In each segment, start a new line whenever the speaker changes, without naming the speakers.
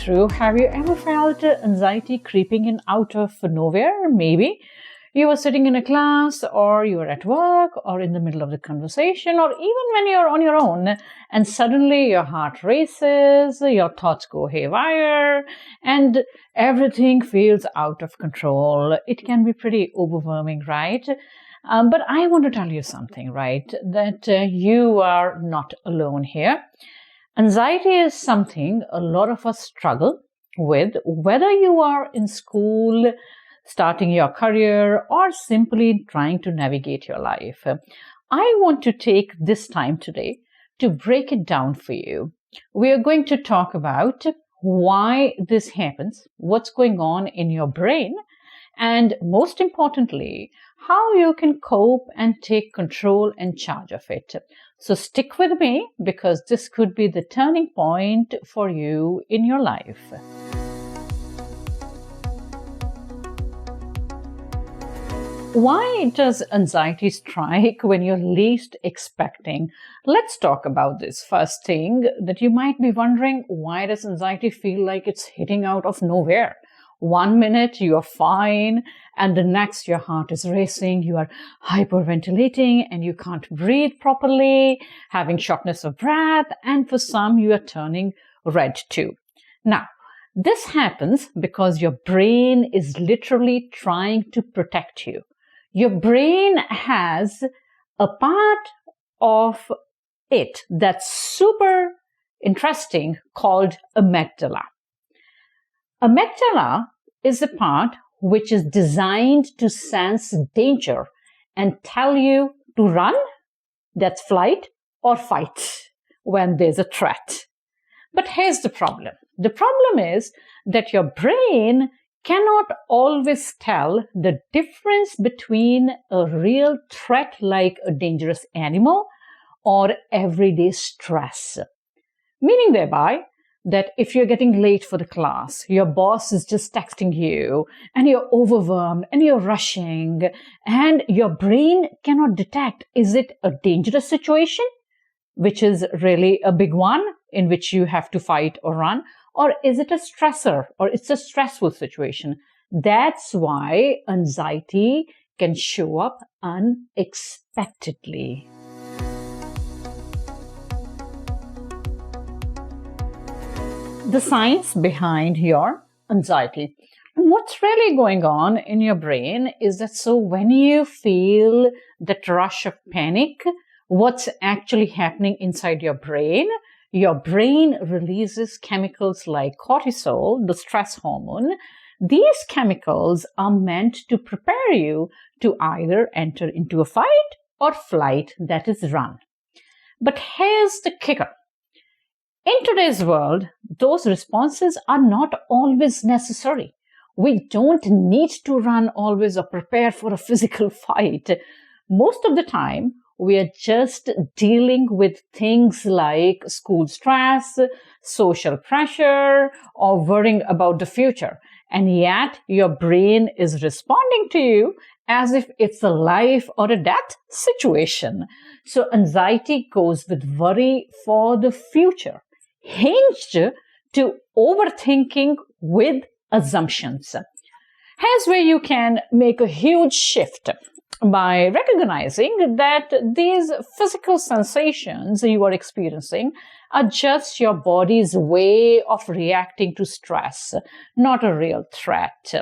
True. Have you ever felt anxiety creeping in out of nowhere? Maybe you were sitting in a class, or you were at work, or in the middle of the conversation, or even when you're on your own, and suddenly your heart races, your thoughts go haywire, and everything feels out of control. It can be pretty overwhelming, right? But I want to tell you something, right? That you are not alone here. Anxiety is something a lot of us struggle with, whether you are in school, starting your career, or simply trying to navigate your life. I want to take this time today to break it down for you. We are going to talk about why this happens, what's going on in your brain, and most importantly, how you can cope and take control and charge of it. So stick with me, because this could be the turning point for you in your life. Why does anxiety strike when you're least expecting? Let's talk about this. First thing that you might be wondering, why does anxiety feel like it's hitting out of nowhere? 1 minute you're fine, and the next your heart is racing, you are hyperventilating and you can't breathe properly, having shortness of breath, and for some you are turning red too. Now, this happens because your brain is literally trying to protect you. Your brain has a part of it that's super interesting called amygdala. Amygdala is a part which is designed to sense danger and tell you to run, that's flight, or fight when there's a threat. But here's the problem. The problem is that your brain cannot always tell the difference between a real threat like a dangerous animal or everyday stress. Meaning thereby that if you're getting late for the class, your boss is just texting you, and you're overwhelmed, and you're rushing, and your brain cannot detect, is it a dangerous situation, which is really a big one, in which you have to fight or run, or is it a stressor, or it's a stressful situation? That's why anxiety can show up unexpectedly. The science behind your anxiety. What's really going on in your brain is that when you feel that rush of panic, what's actually happening inside your brain releases chemicals like cortisol, the stress hormone. These chemicals are meant to prepare you to either enter into a fight or flight, that is run. But here's the kicker. In today's world, those responses are not always necessary. We don't need to run always or prepare for a physical fight. Most of the time, we are just dealing with things like school stress, social pressure, or worrying about the future. And yet, your brain is responding to you as if it's a life or a death situation. So anxiety goes with worry for the future, hinged to overthinking with assumptions. Here's where you can make a huge shift by recognizing that these physical sensations you are experiencing are just your body's way of reacting to stress, not a real threat.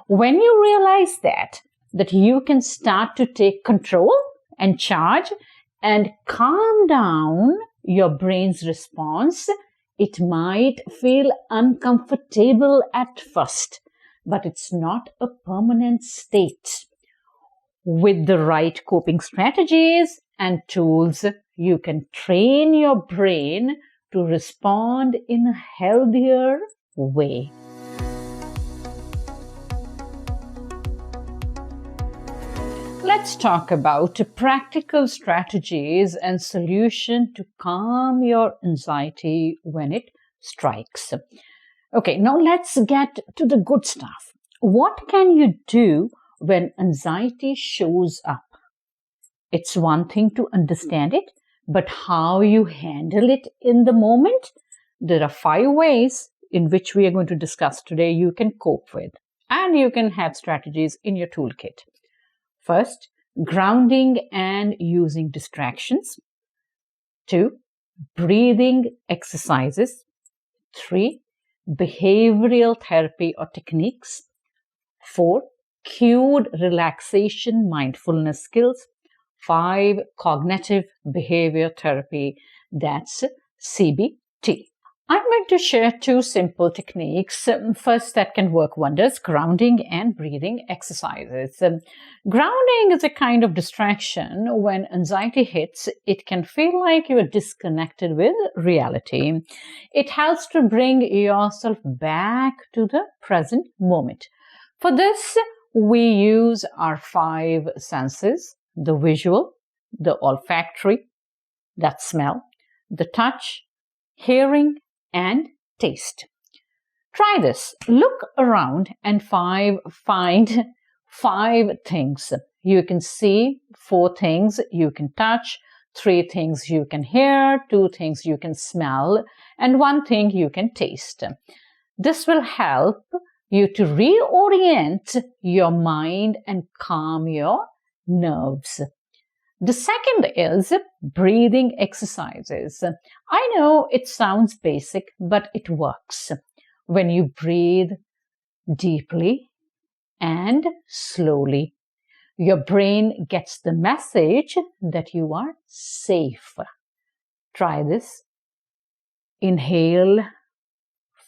When you realize that you can start to take control and charge and calm down your brain's response, it might feel uncomfortable at first, but it's not a permanent state. With the right coping strategies and tools, you can train your brain to respond in a healthier way. Let's talk about practical strategies and solutions to calm your anxiety when it strikes. Okay, now let's get to the good stuff. What can you do when anxiety shows up? It's one thing to understand it, but how you handle it in the moment? There are 5 ways in which we are going to discuss today, you can cope with, and you can have strategies in your toolkit. First, grounding and using distractions. 2, breathing exercises. 3, behavioral therapy or techniques. 4, cued relaxation mindfulness skills. 5, cognitive behavior therapy, that's CBT. I'm going to share 2 simple techniques. First, that can work wonders, grounding and breathing exercises. Grounding is a kind of distraction. When anxiety hits, it can feel like you're disconnected with reality. It helps to bring yourself back to the present moment. For this, we use our 5 senses: the visual, the olfactory, that smell, the touch, hearing, and taste. Try this. Look around and find 5 things. You can see 4 things you can touch, 3 things you can hear, 2 things you can smell, and 1 thing you can taste. This will help you to reorient your mind and calm your nerves. The second is breathing exercises. I know it sounds basic, but it works. When you breathe deeply and slowly, your brain gets the message that you are safe. Try this. Inhale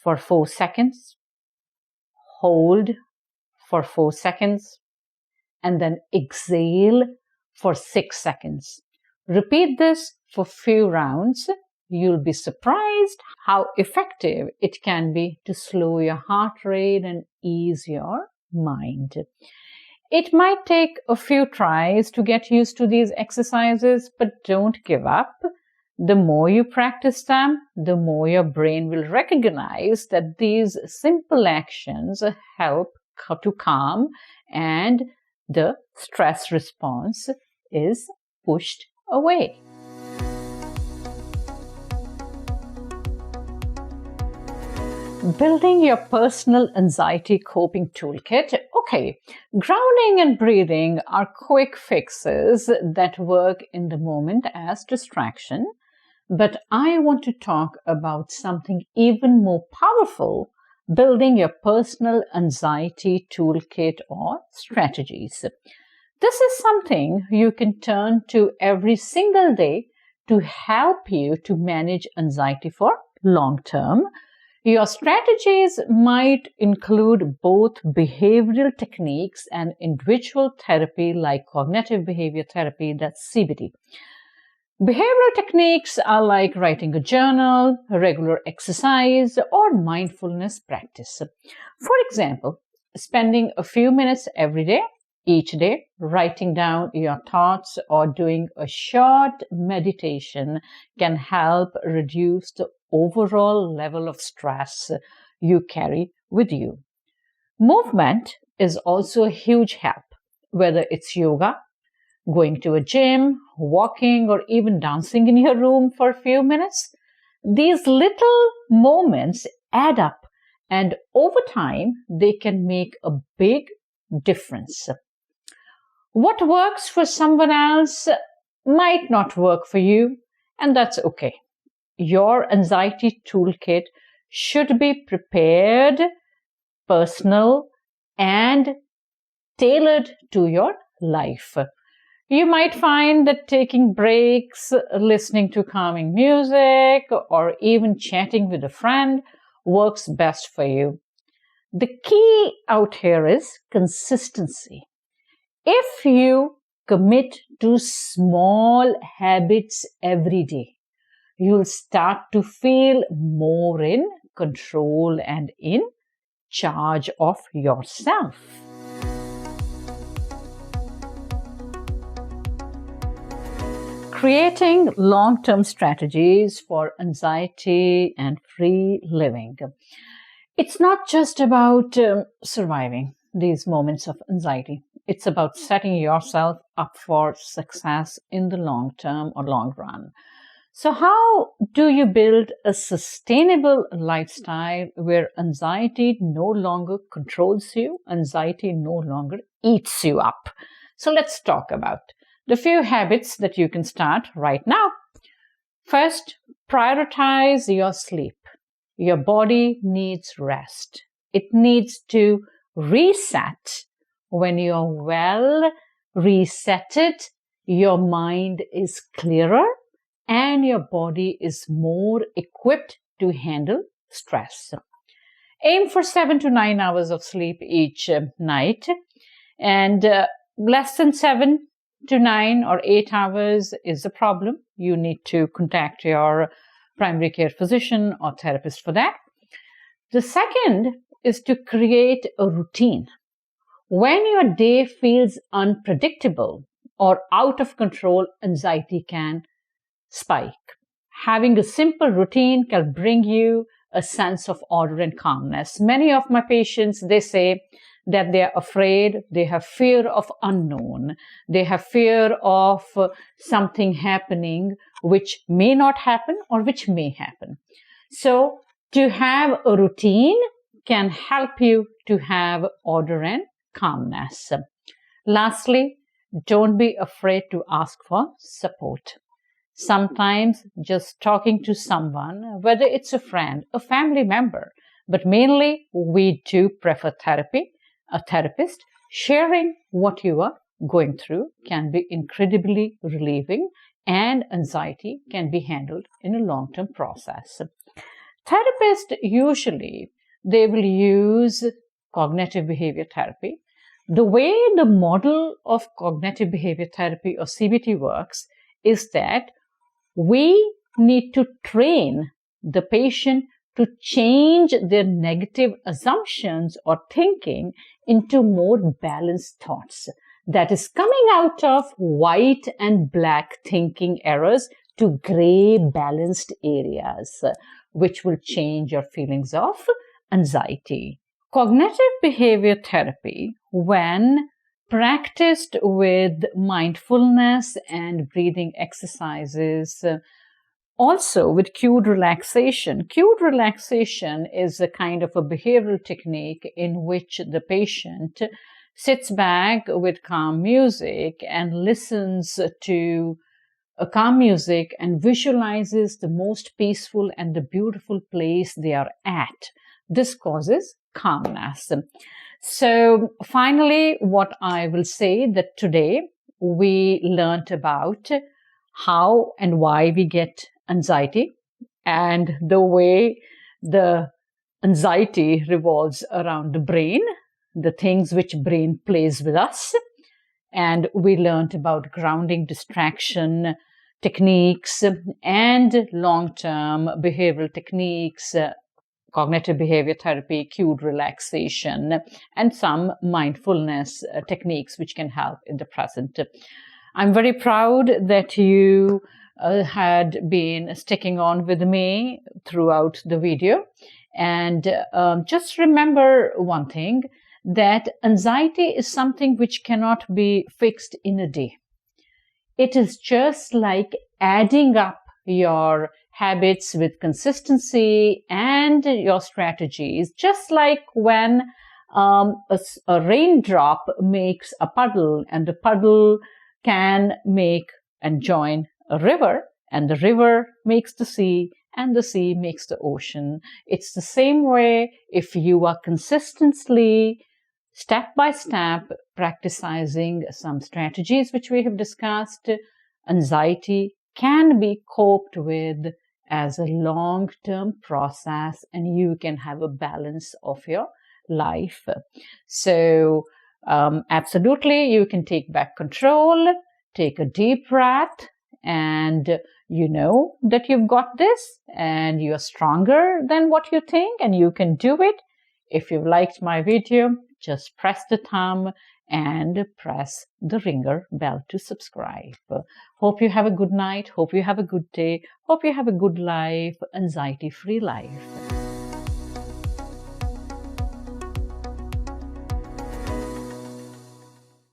for 4 seconds. Hold for 4 seconds. And then exhale for 6 seconds. Repeat this for a few rounds. You'll be surprised how effective it can be to slow your heart rate and ease your mind. It might take a few tries to get used to these exercises, but don't give up. The more you practice them, the more your brain will recognize that these simple actions help to calm, and the stress response is pushed away. Building your personal anxiety coping toolkit. Okay, grounding and breathing are quick fixes that work in the moment as distraction, but I want to talk about something even more powerful: building your personal anxiety toolkit or strategies. This is something you can turn to every single day to help you to manage anxiety for long term. Your strategies might include both behavioral techniques and individual therapy like cognitive behavior therapy, that's CBT. Behavioral techniques are like writing a journal, regular exercise, or mindfulness practice. For example, spending a few minutes each day, writing down your thoughts or doing a short meditation can help reduce the overall level of stress you carry with you. Movement is also a huge help, whether it's yoga, going to a gym, walking, or even dancing in your room for a few minutes. These little moments add up, and over time, they can make a big difference. What works for someone else might not work for you, and that's okay. Your anxiety toolkit should be prepared, personal, and tailored to your life. You might find that taking breaks, listening to calming music, or even chatting with a friend works best for you. The key out here is consistency. If you commit to small habits every day, you'll start to feel more in control and in charge of yourself. Creating long-term strategies for anxiety and free living. It's not just about surviving these moments of anxiety. It's about setting yourself up for success in the long term or long run. So how do you build a sustainable lifestyle where anxiety no longer controls you, anxiety no longer eats you up? So let's talk about the few habits that you can start right now. First, prioritize your sleep. Your body needs rest. It needs to reset. When you're well resetted, your mind is clearer and your body is more equipped to handle stress. Aim for 7 to 9 hours of sleep each night, and less than 7 to 9 or 8 hours is a problem. You need to contact your primary care physician or therapist for that. The second is to create a routine. When your day feels unpredictable or out of control, anxiety can spike. Having a simple routine can bring you a sense of order and calmness. Many of my patients, they say that they are afraid, they have fear of unknown, they have fear of something happening which may not happen or which may happen. So to have a routine can help you to have order and calmness. Lastly, don't be afraid to ask for support. Sometimes just talking to someone, whether it's a friend, a family member, but mainly we do prefer therapy, a therapist. Sharing what you are going through can be incredibly relieving, and anxiety can be handled in a long-term process. Therapists usually, they will use cognitive behavior therapy. The way the model of cognitive behavior therapy or CBT works is that we need to train the patient to change their negative assumptions or thinking into more balanced thoughts. That is coming out of white and black thinking errors to gray balanced areas, which will change your feelings of anxiety. Cognitive behavior therapy, when practiced with mindfulness and breathing exercises, also with cued relaxation. Cued relaxation is a kind of a behavioral technique in which the patient sits back with calm music and listens to calm music and visualizes the most peaceful and the beautiful place they are at. This causes calmness. So finally, what I will say that today we learned about how and why we get anxiety and the way the anxiety revolves around the brain, the things which brain plays with us. And we learned about grounding, distraction techniques, and long-term behavioral techniques, cognitive behavior therapy, cued relaxation, and some mindfulness techniques which can help in the present. I'm very proud that you had been sticking on with me throughout the video. And just remember one thing, that anxiety is something which cannot be fixed in a day. It is just like adding up your habits with consistency and your strategies, just like when a raindrop makes a puddle, and the puddle can make and join a river, and the river makes the sea, and the sea makes the ocean. It's the same way if you are consistently, step by step, practicing some strategies which we have discussed, anxiety can be coped with as a long-term process, and you can have a balance of your life. So absolutely, you can take back control, take a deep breath, and you know that you've got this, and you're stronger than what you think, and you can do it. If you've liked my video, just press the thumb and press the ringer bell to subscribe. Hope you have a good night. Hope you have a good day. Hope you have a good life, anxiety-free life.